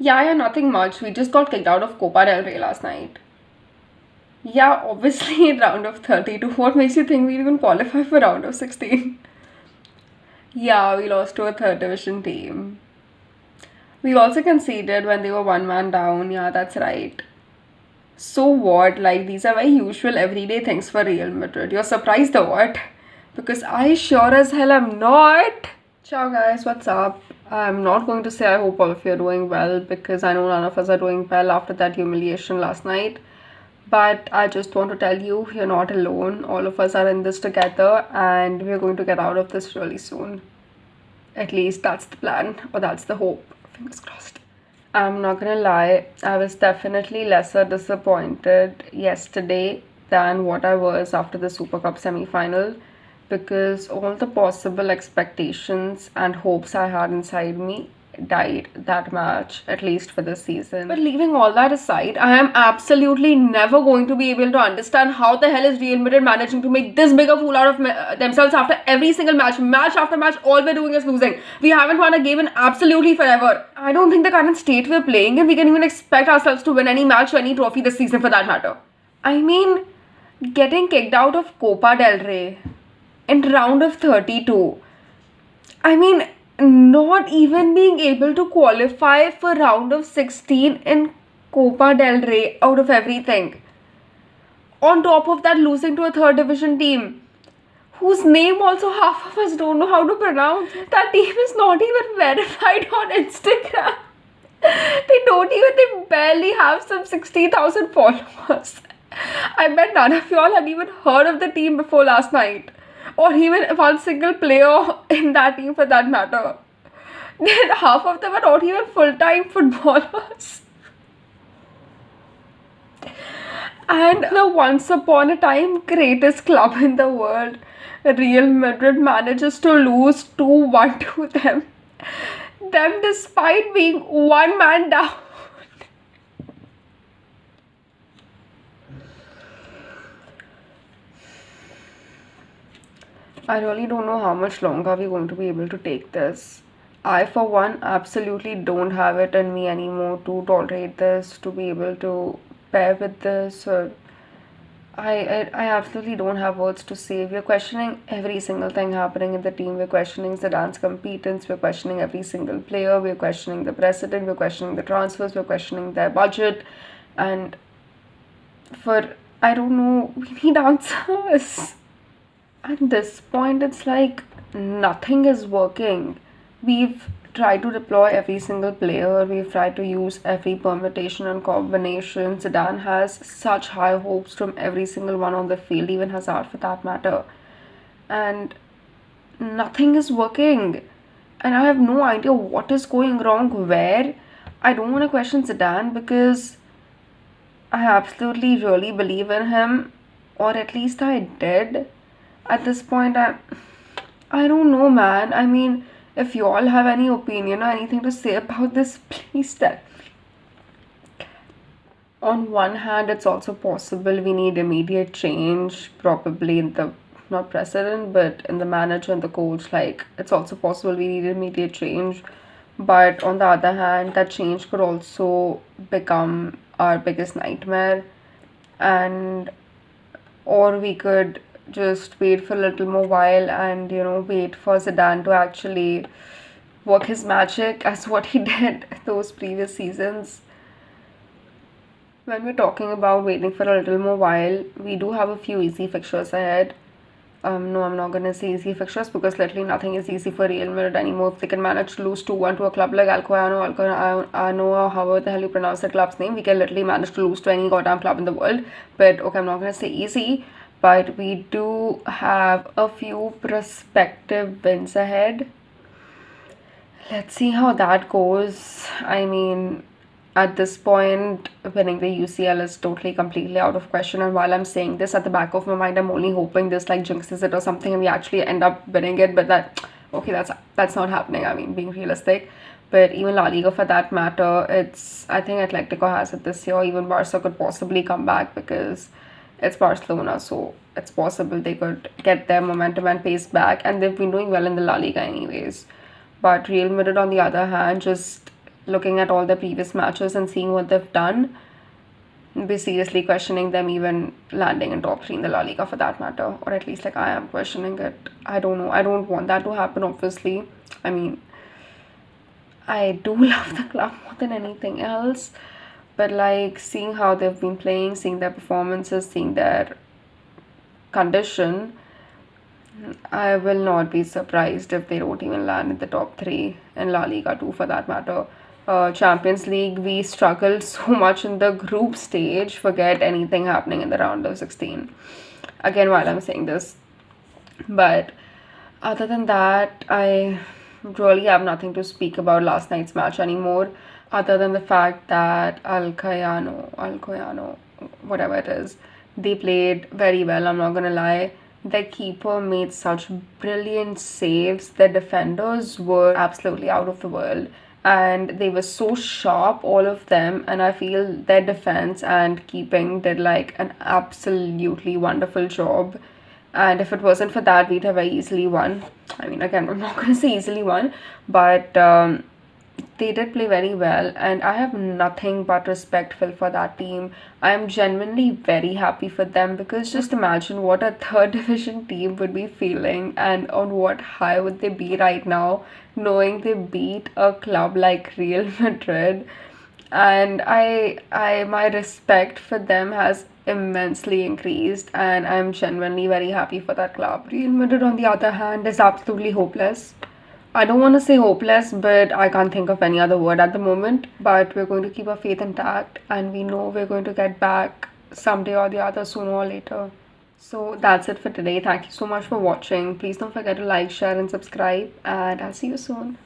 Yeah, nothing much. We just got kicked out of Copa del Rey last night. Yeah, obviously in round of 32. What makes you think we even qualify for round of 16? Yeah, we lost to a third division team. We also conceded when they were one man down. Yeah, that's right. So what? Like, these are very usual everyday things for Real Madrid. You're surprised or what? Because I sure as hell am not. Ciao guys, what's up? I'm not going to say I hope all of you are doing well because I know none of us are doing well after that humiliation last night. But I just want to tell you, you're not alone. All of us are in this together and we're going to get out of this really soon. At least that's the plan, or that's the hope. Fingers crossed. I'm not gonna lie, I was definitely lesser disappointed yesterday than what I was after the Super Cup semi final because all the possible expectations and hopes I had inside me died that match, at least for this season. But leaving all that aside, I am absolutely never going to be able to understand how the hell is Real Madrid managing to make this big a fool out of themselves after every single match after match. All we're doing is losing. We haven't won a game in absolutely forever. I don't think the current state we're playing in, we can even expect ourselves to win any match or any trophy this season for that matter. I mean, getting kicked out of Copa del Rey in round of 32. I mean, not even being able to qualify for round of 16 in Copa del Rey out of everything. On top of that, losing to a third division team whose name also half of us don't know how to pronounce. That team is not even verified on Instagram. They barely have some 60,000 followers. I bet none of y'all had even heard of the team before last night. Or even one single player in that team for that matter. Then half of them are not even full-time footballers. And the once upon a time greatest club in the world, Real Madrid, manages to lose 2-1 to them. Them despite being one man down. I really don't know how much longer we're going to be able to take this. I, for one, absolutely don't have it in me anymore to tolerate this, to be able to bear with this. Or I absolutely don't have words to say. We're questioning every single thing happening in the team. We're questioning Zidane's competence. We're questioning every single player. We're questioning the president. We're questioning the transfers. We're questioning their budget. And I don't know, we need answers. At this point, it's like nothing is working. We've tried to deploy every single player, we've tried to use every permutation and combination. Zidane has such high hopes from every single one on the field, even Hazard for that matter. And nothing is working. And I have no idea what is going wrong where. I don't want to question Zidane because I absolutely really believe in him, or at least I did. At this point, I don't know, man. I mean, if you all have any opinion or anything to say about this, please tell me. On one hand, it's also possible we need immediate change, probably in the, not president, but in the manager and the coach. Like, it's also possible we need immediate change. But on the other hand, that change could also become our biggest nightmare. And, or we could just wait for a little more while and wait for Zidane to actually work his magic as what he did those previous seasons. When we're talking about waiting for a little more while, we do have a few easy fixtures ahead. No, I'm not gonna say easy fixtures because literally nothing is easy for Real Madrid anymore. If they can manage to lose 2-1 to a club like Alcoyano, however the hell you pronounce the club's name, we can literally manage to lose to any goddamn club in the world. But okay, I'm not gonna say easy. But we do have a few prospective wins ahead. Let's see how that goes. I mean, at this point, winning the UCL is totally, completely out of question. And while I'm saying this, at the back of my mind, I'm only hoping this like jinxes it or something and we actually end up winning it. But that's not happening. I mean, being realistic. But even La Liga for that matter, I think Atletico has it this year. Even Barca could possibly come back because it's Barcelona, so it's possible they could get their momentum and pace back, and they've been doing well in the La Liga anyways. But Real Madrid, on the other hand, just looking at all the previous matches and seeing what they've done, be seriously questioning them even landing in top three in the La Liga for that matter, or at least like I am questioning it. I don't know. I don't want that to happen, obviously. I mean, I do love the club more than anything else, but like seeing how they've been playing, seeing their performances, seeing their condition, I will not be surprised if they don't even land in the top three in La Liga too, for that matter. Champions League, we struggled so much in the group stage. Forget anything happening in the round of 16. Again, while I'm saying this, but other than that, I really have nothing to speak about last night's match anymore, other than the fact that Alcoyano, whatever it is, they played very well. I'm not gonna lie. The keeper made such brilliant saves. The defenders were absolutely out of the world. And they were so sharp, all of them. And I feel their defense and keeping did like an absolutely wonderful job. And if it wasn't for that, we'd have very easily won. I mean, again, I'm not going to say easily won, but they did play very well, and I have nothing but respectful for that team. I am genuinely very happy for them, because just imagine what a third division team would be feeling and on what high would they be right now, knowing they beat a club like Real Madrid. And I my respect for them has immensely increased, and I'm genuinely very happy for that club. Real Madrid, on the other hand, is absolutely hopeless. I don't want to say hopeless, but I can't think of any other word at the moment. But we're going to keep our faith intact, and we know we're going to get back someday or the other, sooner or later. So that's it for today. Thank you so much for watching. Please don't forget to like, share, and subscribe, and I'll see you soon.